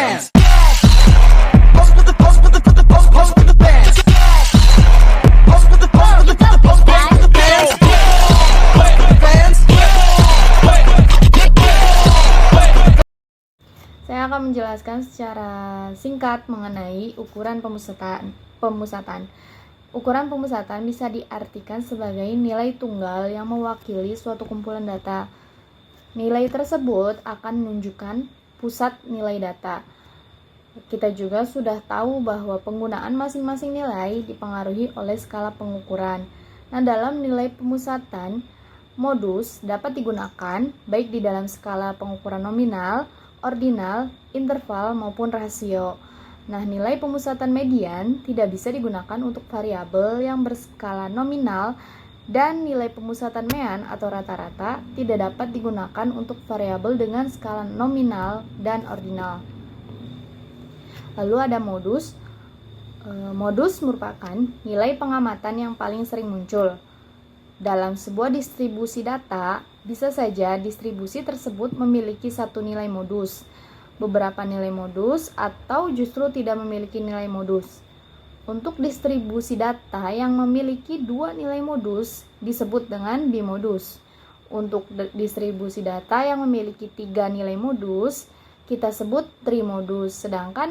fans. Saya akan menjelaskan secara singkat mengenai ukuran pemusatan. Ukuran pemusatan bisa diartikan sebagai nilai tunggal yang mewakili suatu kumpulan data. Nilai tersebut akan menunjukkan pusat nilai data. Kita juga sudah tahu bahwa penggunaan masing-masing nilai dipengaruhi oleh skala pengukuran. Nah, dalam nilai pemusatan, modus dapat digunakan baik di dalam skala pengukuran nominal, ordinal, interval, maupun rasio. Nah, nilai pemusatan median tidak bisa digunakan untuk variabel yang berskala nominal dan nilai pemusatan mean atau rata-rata tidak dapat digunakan untuk variabel dengan skala nominal dan ordinal. Lalu ada modus. Modus merupakan nilai pengamatan yang paling sering muncul. Dalam sebuah distribusi data, bisa saja distribusi tersebut memiliki satu nilai modus, beberapa nilai modus, atau justru tidak memiliki nilai modus. Untuk distribusi data yang memiliki dua nilai modus disebut dengan bimodus. Untuk distribusi data yang memiliki tiga nilai modus kita sebut trimodus. Sedangkan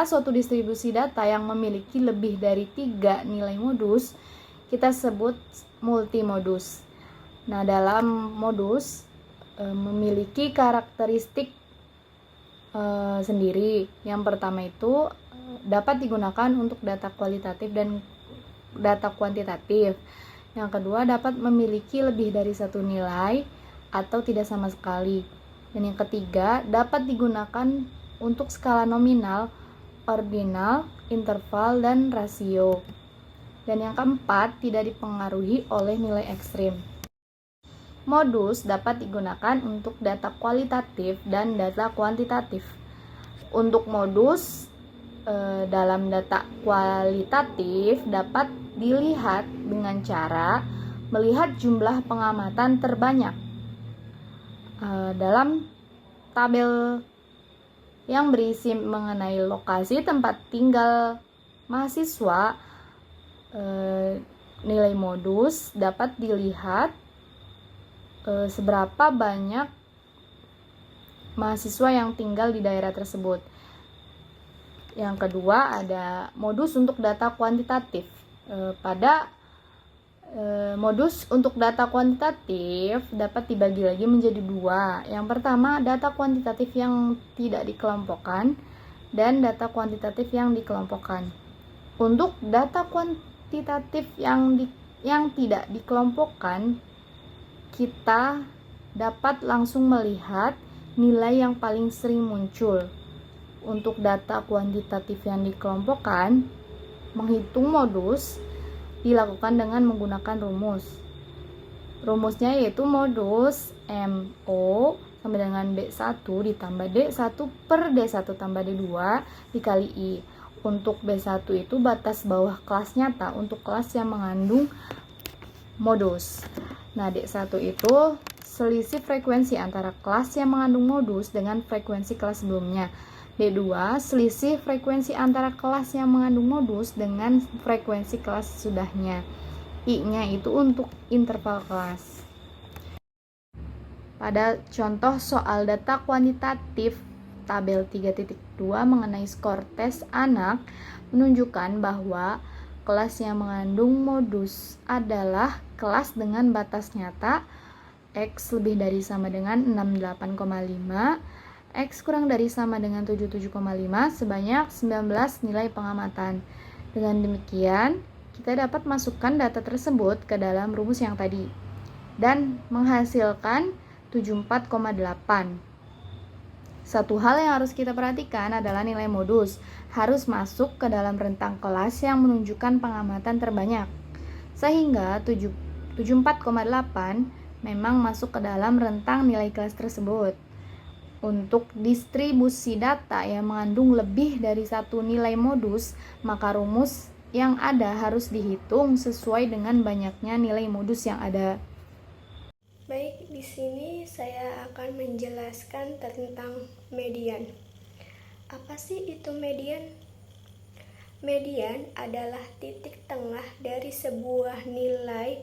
suatu distribusi data yang memiliki lebih dari tiga nilai modus kita sebut multimodus. Nah, dalam modus memiliki karakteristik sendiri. Yang pertama itu dapat digunakan untuk data kualitatif dan data kuantitatif. Yang kedua, dapat memiliki lebih dari satu nilai atau tidak sama sekali. Dan yang ketiga, dapat digunakan untuk skala nominal, ordinal, interval, dan rasio. Dan yang keempat, tidak dipengaruhi oleh nilai ekstrim. Modus dapat digunakan untuk data kualitatif dan data kuantitatif. Untuk modus dalam data kualitatif dapat dilihat dengan cara melihat jumlah pengamatan terbanyak. Dalam tabel yang berisi mengenai lokasi tempat tinggal mahasiswa, nilai modus dapat dilihat seberapa banyak mahasiswa yang tinggal di daerah tersebut. Yang kedua ada modus untuk data kuantitatif. Modus untuk data kuantitatif dapat dibagi lagi menjadi dua. Yang pertama, data kuantitatif yang tidak dikelompokkan dan data kuantitatif yang dikelompokkan. Untuk data kuantitatif yang tidak dikelompokkan, kita dapat langsung melihat nilai yang paling sering muncul. Untuk data kuantitatif yang dikelompokkan, menghitung modus dilakukan dengan menggunakan rumus. Rumusnya yaitu modus MO sama dengan B1 ditambah D1 per D1 tambah D2 dikali I. Untuk B1 itu batas bawah kelas nyata untuk kelas yang mengandung modus. Nah, D1 itu selisih frekuensi antara kelas yang mengandung modus dengan frekuensi kelas sebelumnya. D2 selisih frekuensi antara kelas yang mengandung modus dengan frekuensi kelas sesudahnya. I-nya itu untuk interval kelas. Pada contoh soal data kuantitatif tabel 3.2 mengenai skor tes anak menunjukkan bahwa kelas yang mengandung modus adalah kelas dengan batas nyata X lebih dari sama dengan 68,5, X kurang dari sama dengan 77,5 sebanyak 19 nilai pengamatan. Dengan demikian, kita dapat masukkan data tersebut ke dalam rumus yang tadi dan menghasilkan 74,8. Satu hal yang harus kita perhatikan adalah nilai modus harus masuk ke dalam rentang kelas yang menunjukkan pengamatan terbanyak. Sehingga 74,8 memang masuk ke dalam rentang nilai kelas tersebut. Untuk distribusi data yang mengandung lebih dari satu nilai modus, maka rumus yang ada harus dihitung sesuai dengan banyaknya nilai modus yang ada. Baik, di sini saya akan menjelaskan tentang median. Apa sih itu median? Median adalah titik tengah dari sebuah nilai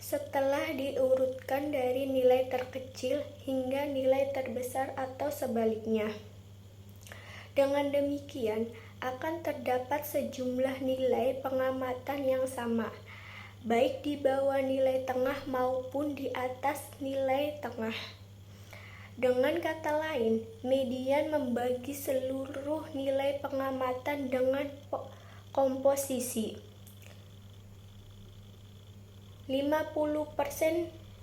setelah diurutkan dari nilai terkecil hingga nilai terbesar atau sebaliknya. Dengan demikian, akan terdapat sejumlah nilai pengamatan yang sama, baik di bawah nilai tengah maupun di atas nilai tengah. Dengan kata lain, median membagi seluruh nilai pengamatan dengan komposisi 50%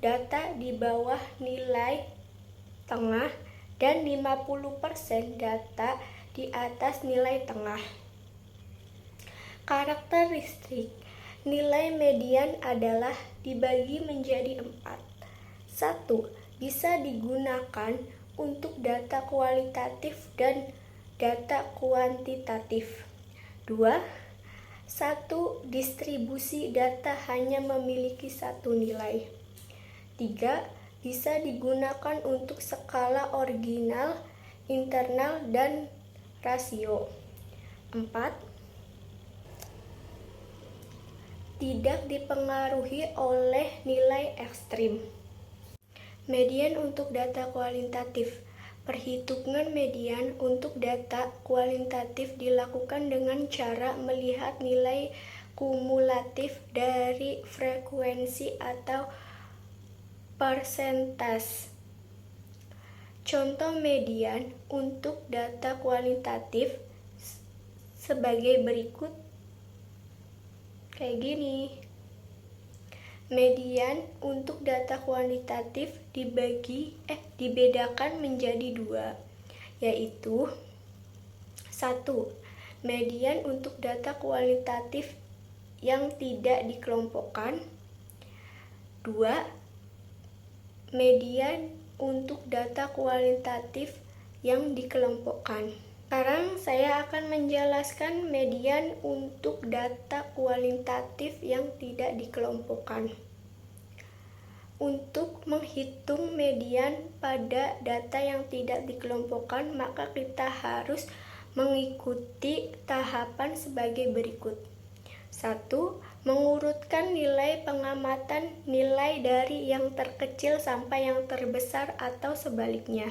data di bawah nilai tengah dan 50% data di atas nilai tengah. Karakteristik nilai median adalah dibagi menjadi 4. 1. Bisa digunakan untuk data kualitatif dan data kuantitatif. 2. Satu distribusi data hanya memiliki satu nilai. 3. Bisa digunakan untuk skala original, internal, dan rasio. 4. Tidak dipengaruhi oleh nilai ekstrim. Median untuk data kualitatif. Perhitungan median untuk data kualitatif dilakukan dengan cara melihat nilai kumulatif dari frekuensi atau persentase. Contoh median untuk data kualitatif sebagai berikut. Kayak gini. Median untuk data kuantitatif dibedakan menjadi 2, yaitu 1. Median untuk data kualitatif yang tidak dikelompokkan. 2. Median untuk data kualitatif yang dikelompokkan. Sekarang saya akan menjelaskan median untuk data kualitatif yang tidak dikelompokkan. Untuk menghitung median pada data yang tidak dikelompokkan, maka kita harus mengikuti tahapan sebagai berikut. 1. Mengurutkan nilai pengamatan nilai dari yang terkecil sampai yang terbesar atau sebaliknya.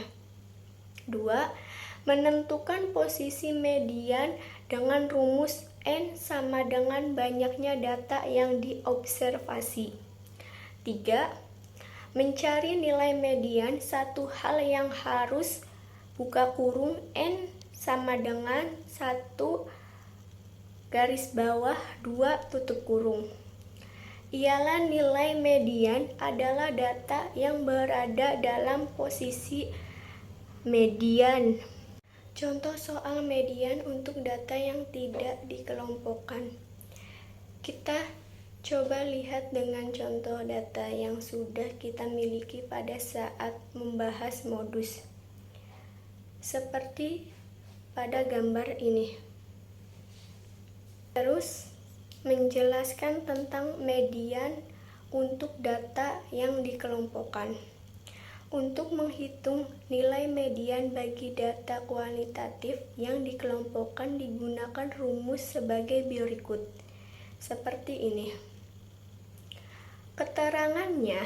2. Menentukan posisi median dengan rumus N sama dengan banyaknya data yang diobservasi. 3. Mencari nilai median, satu hal yang harus N sama dengan 1 garis bawah 2 tutup kurung. Ialah nilai median adalah data yang berada dalam posisi median. Contoh soal median untuk data yang tidak dikelompokkan. Kita coba lihat dengan contoh data yang sudah kita miliki pada saat membahas modus. Seperti pada gambar ini. Terus menjelaskan tentang median untuk data yang dikelompokkan. Untuk menghitung nilai median bagi data kualitatif yang dikelompokkan digunakan rumus sebagai berikut. Seperti ini. Keterangannya,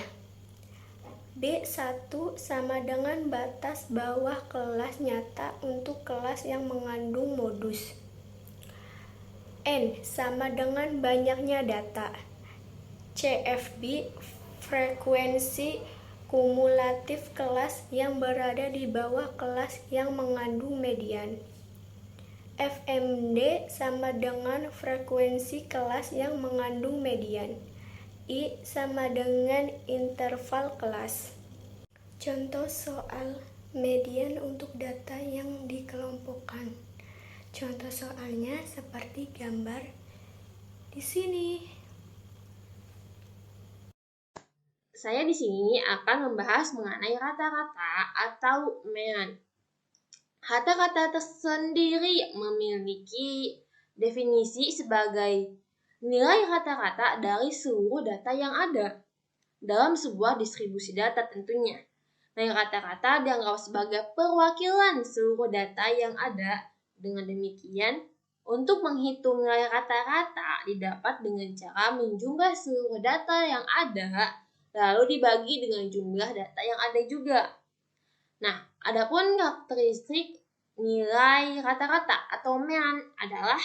B1 sama dengan batas bawah kelas nyata untuk kelas yang mengandung modus. N sama dengan banyaknya data. CFB frekuensi kumulatif kelas yang berada di bawah kelas yang mengandung median. FMD sama dengan frekuensi kelas yang mengandung median. I sama dengan interval kelas. Contoh soal median untuk data yang dikelompokkan. Contoh soalnya seperti gambar di sini. Saya di sini akan membahas mengenai kata-kata atau mean. Kata-kata tersendiri memiliki definisi sebagai nilai kata-kata dari seluruh data yang ada. dalam sebuah distribusi data tentunya. Nilai rata-rata dianggap sebagai perwakilan seluruh data yang ada. Dengan demikian, untuk menghitung nilai rata-rata didapat dengan cara menjumlah seluruh data yang ada, lalu dibagi dengan jumlah data yang ada juga. Nah, adapun karakteristik nilai rata-rata atau mean adalah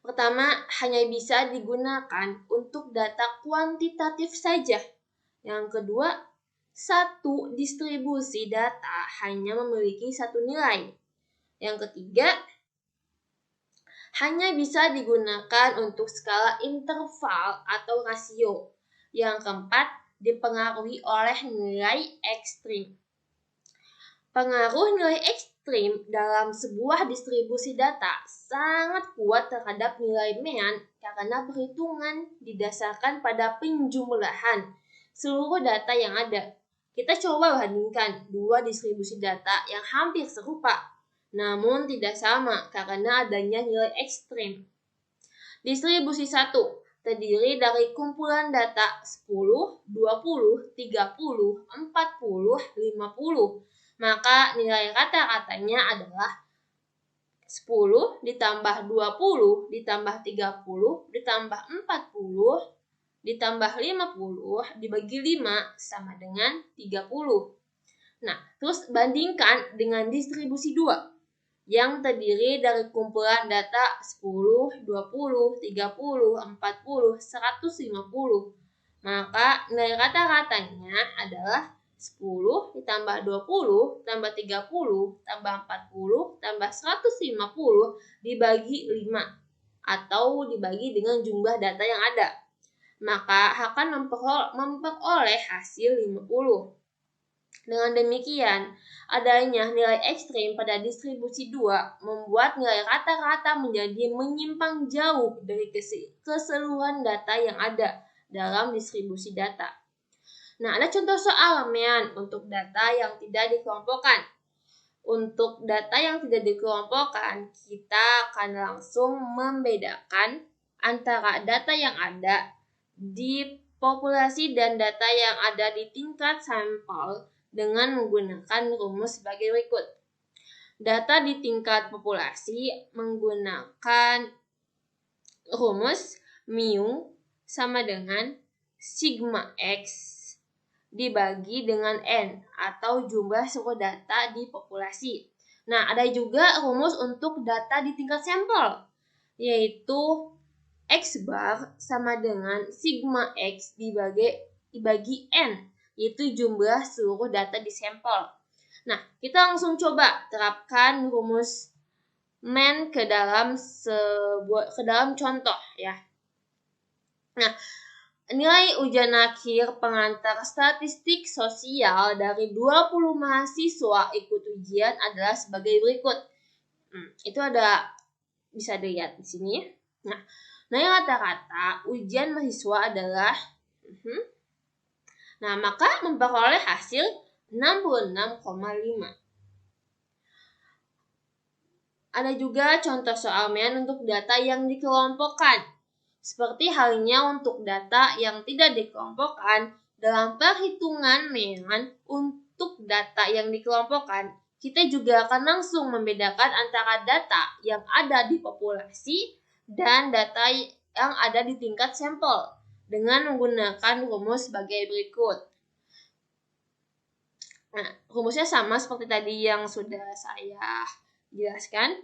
pertama, hanya bisa digunakan untuk data kuantitatif saja. Yang kedua, satu distribusi data hanya memiliki satu nilai. Yang ketiga, hanya bisa digunakan untuk skala interval atau rasio. Yang keempat, dipengaruhi oleh nilai ekstrim. Pengaruh nilai ekstrim dalam sebuah distribusi data sangat kuat terhadap nilai mean karena perhitungan didasarkan pada penjumlahan seluruh data yang ada. Kita coba bandingkan dua distribusi data yang hampir serupa, namun tidak sama karena adanya nilai ekstrim. Distribusi 1 terdiri dari kumpulan data 10, 20, 30, 40, 50. Maka nilai rata-ratanya adalah 10 ditambah 20 ditambah 30 ditambah 40 ditambah 50 dibagi 5 sama dengan 30. Nah, terus bandingkan dengan distribusi 2 yang terdiri dari kumpulan data 10, 20, 30, 40, 150. Maka nilai rata-ratanya adalah 10 ditambah 20 tambah 30 tambah 40 tambah 150 dibagi 5 atau dibagi dengan jumlah data yang ada. Maka akan memperoleh hasil 50. Dengan demikian, adanya nilai ekstrim pada distribusi 2 membuat nilai rata-rata menjadi menyimpang jauh dari keseluruhan data yang ada dalam distribusi data. Nah, ada contoh soal mean untuk data yang tidak dikelompokkan. Untuk data yang tidak dikelompokkan, kita akan langsung membedakan antara data yang ada di populasi dan data yang ada di tingkat sampel dengan menggunakan rumus sebagai berikut. Data di tingkat populasi menggunakan rumus mu sama dengan sigma X dibagi dengan N atau jumlah seluruh data di populasi. Nah, ada juga rumus untuk data di tingkat sampel, yaitu X bar sama dengan sigma X dibagi N, yaitu jumlah seluruh data di sampel. Nah, kita langsung coba terapkan rumus mean ke dalam contoh ya. Nah, nilai ujian akhir pengantar statistik sosial dari 20 mahasiswa ikut ujian adalah sebagai berikut. Itu ada bisa dilihat di sini. Nah, nilai rata-rata ujian mahasiswa adalah Nah, maka memperoleh hasil 66,5. Ada juga contoh soal mean untuk data yang dikelompokkan. Seperti halnya untuk data yang tidak dikelompokkan, dalam perhitungan mean untuk data yang dikelompokkan, kita juga akan langsung membedakan antara data yang ada di populasi dan data yang ada di tingkat sampel dengan menggunakan rumus sebagai berikut. Nah, rumusnya sama seperti tadi yang sudah saya jelaskan.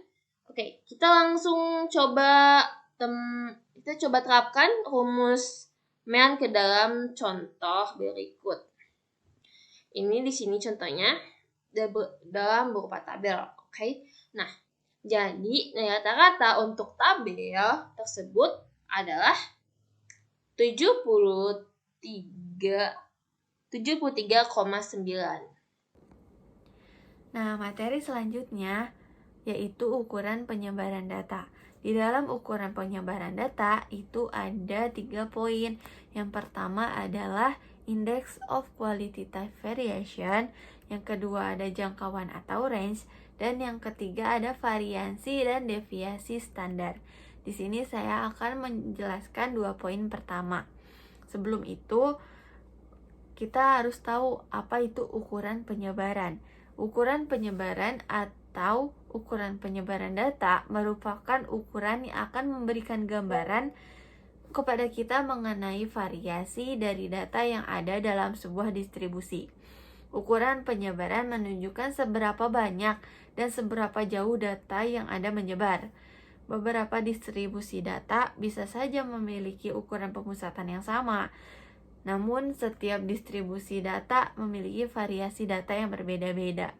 Oke, kita langsung coba terapkan rumus mean ke dalam contoh berikut. Ini di sini contohnya dalam berupa tabel. Oke. Nah, jadi rata-rata untuk tabel tersebut adalah 73,9. Nah, materi selanjutnya yaitu ukuran penyebaran data. Di dalam ukuran penyebaran data itu ada 3 poin. Yang pertama adalah Index of Qualitative Variation, yang kedua ada jangkauan atau range, dan yang ketiga ada variansi dan deviasi standar. Di sini saya akan menjelaskan 2 poin pertama. Sebelum itu, kita harus tahu apa itu ukuran penyebaran. Ukuran penyebaran atau ukuran penyebaran data merupakan ukuran yang akan memberikan gambaran kepada kita mengenai variasi dari data yang ada dalam sebuah distribusi. Ukuran penyebaran menunjukkan seberapa banyak dan seberapa jauh data yang ada menyebar. Beberapa distribusi data bisa saja memiliki ukuran pemusatan yang sama, namun setiap distribusi data memiliki variasi data yang berbeda-beda.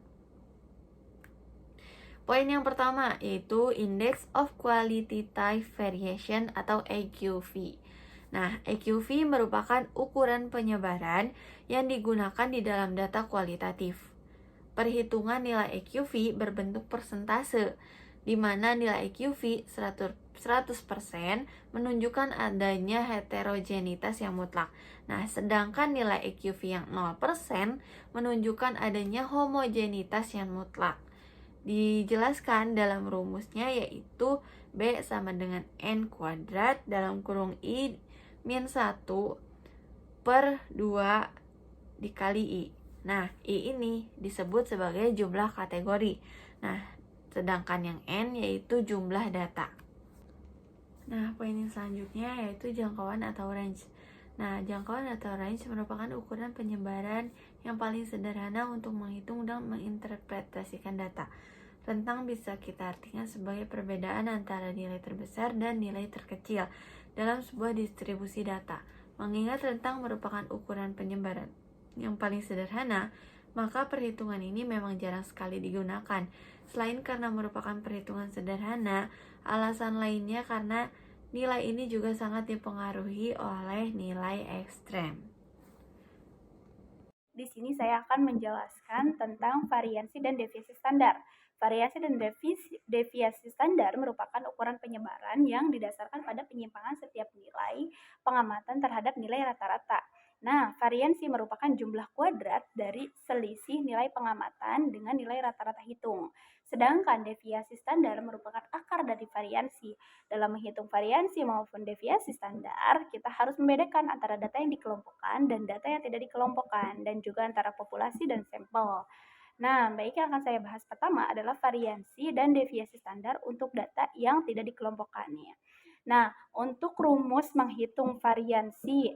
Poin yang pertama yaitu Index of Qualitative Variation atau EQV. Nah, EQV merupakan ukuran penyebaran yang digunakan di dalam data kualitatif. Perhitungan nilai EQV berbentuk persentase, di mana nilai EQV 100% menunjukkan adanya heterogenitas yang mutlak. Nah, sedangkan nilai EQV yang 0% menunjukkan adanya homogenitas yang mutlak. Dijelaskan dalam rumusnya yaitu B sama dengan N kuadrat dalam kurung I min 1 per 2 dikali I. Nah, I ini disebut sebagai jumlah kategori. Nah, sedangkan yang N yaitu jumlah data. Nah, poin yang selanjutnya yaitu jangkauan atau range. Nah, jangkauan atau range merupakan ukuran penyebaran yang paling sederhana untuk menghitung dan menginterpretasikan data. Rentang bisa kita artikan sebagai perbedaan antara nilai terbesar dan nilai terkecil dalam sebuah distribusi data. Mengingat rentang merupakan ukuran penyebaran yang paling sederhana, maka perhitungan ini memang jarang sekali digunakan. Selain karena merupakan perhitungan sederhana, alasan lainnya karena nilai ini juga sangat dipengaruhi oleh nilai ekstrem. Di sini saya akan menjelaskan tentang variansi dan deviasi standar. Variasi dan deviasi standar merupakan ukuran penyebaran yang didasarkan pada penyimpangan setiap nilai pengamatan terhadap nilai rata-rata. Nah, variansi merupakan jumlah kuadrat dari selisih nilai pengamatan dengan nilai rata-rata hitung. Sedangkan deviasi standar merupakan akar dari variansi. Dalam menghitung variansi maupun deviasi standar, kita harus membedakan antara data yang dikelompokkan dan data yang tidak dikelompokkan, dan juga antara populasi dan sampel. Nah, baik, yang akan saya bahas pertama adalah variansi dan deviasi standar untuk data yang tidak dikelompokkan. Nah, untuk rumus menghitung variansi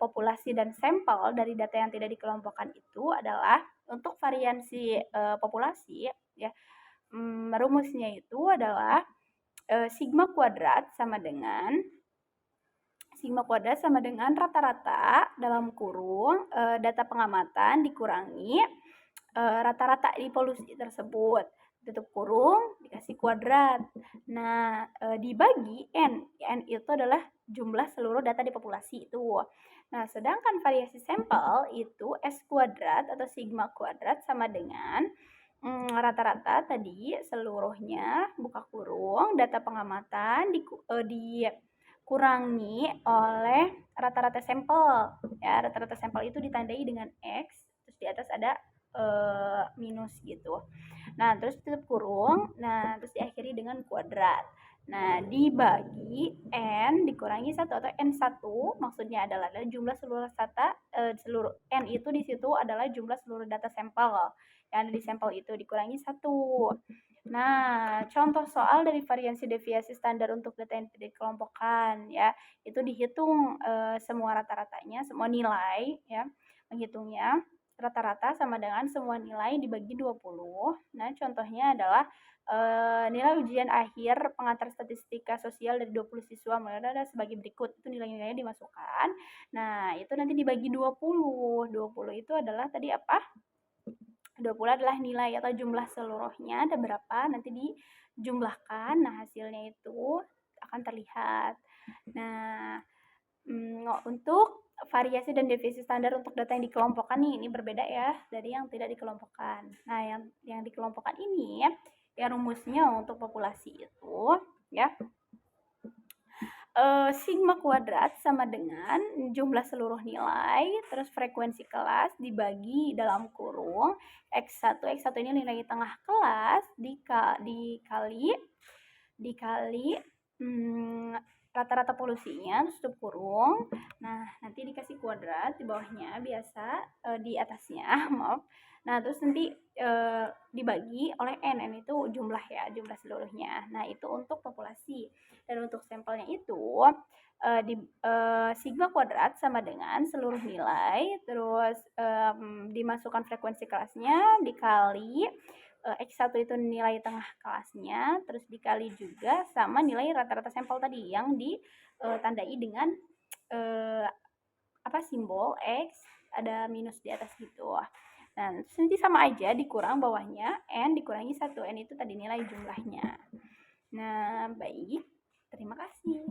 populasi dan sampel dari data yang tidak dikelompokkan itu adalah untuk variansi populasi, ya, rumusnya itu adalah sigma kuadrat sama dengan rata-rata dalam kurung data pengamatan dikurangi rata-rata di polusi tersebut, tutup kurung dikasih kuadrat. Nah, dibagi N itu adalah jumlah seluruh data di populasi itu. Nah, sedangkan variasi sampel itu S kuadrat atau sigma kuadrat sama dengan rata-rata tadi seluruhnya buka kurung data pengamatan dikurangi oleh rata-rata sampel. Ya, rata-rata sampel itu ditandai dengan X, terus di atas ada minus gitu. Nah, terus tutup kurung, nah terus diakhiri dengan kuadrat. Nah, dibagi N dikurangi 1 atau N1 maksudnya adalah jumlah seluruh data, seluruh N itu di situ adalah jumlah seluruh data sampel yang ada di sampel itu dikurangi 1. Nah, contoh soal dari variansi deviasi standar untuk data yang tidak dikelompokkan, ya, itu dihitung semua rata-ratanya, semua nilai, ya, menghitungnya rata-rata sama dengan semua nilai dibagi 20. Nah, contohnya adalah nilai ujian akhir pengantar statistika sosial dari 20 siswa ada sebagai berikut. Itu nilai-nilainya dimasukkan. Nah, itu nanti dibagi 20. 20 itu adalah tadi apa? 20 adalah nilai atau jumlah seluruhnya ada berapa, nanti dijumlahkan. Nah, hasilnya itu akan terlihat. Nah, untuk variasi dan deviasi standar untuk data yang dikelompokkan nih, ini berbeda ya dari yang tidak dikelompokkan. Nah, yang dikelompokkan ini ya rumusnya untuk populasi itu ya sigma kuadrat sama dengan jumlah seluruh nilai terus frekuensi kelas dibagi dalam kurung X1 ini nilai tengah kelas dikali rata-rata polusinya, terus tutup kurung. Nah, nanti dikasih kuadrat di bawahnya biasa, di atasnya, maaf. Nah, terus nanti dibagi oleh N itu jumlah ya, jumlah seluruhnya. Nah, itu untuk populasi. Dan untuk sampelnya itu sigma kuadrat sama dengan seluruh nilai, terus dimasukkan frekuensi kelasnya dikali X1 itu nilai tengah kelasnya, terus dikali juga sama nilai rata-rata sampel tadi yang ditandai dengan simbol X, ada minus di atas gitu. Nah, nanti sama aja dikurang bawahnya N dikurangi 1. N itu tadi nilai jumlahnya. Nah, baik. Terima kasih.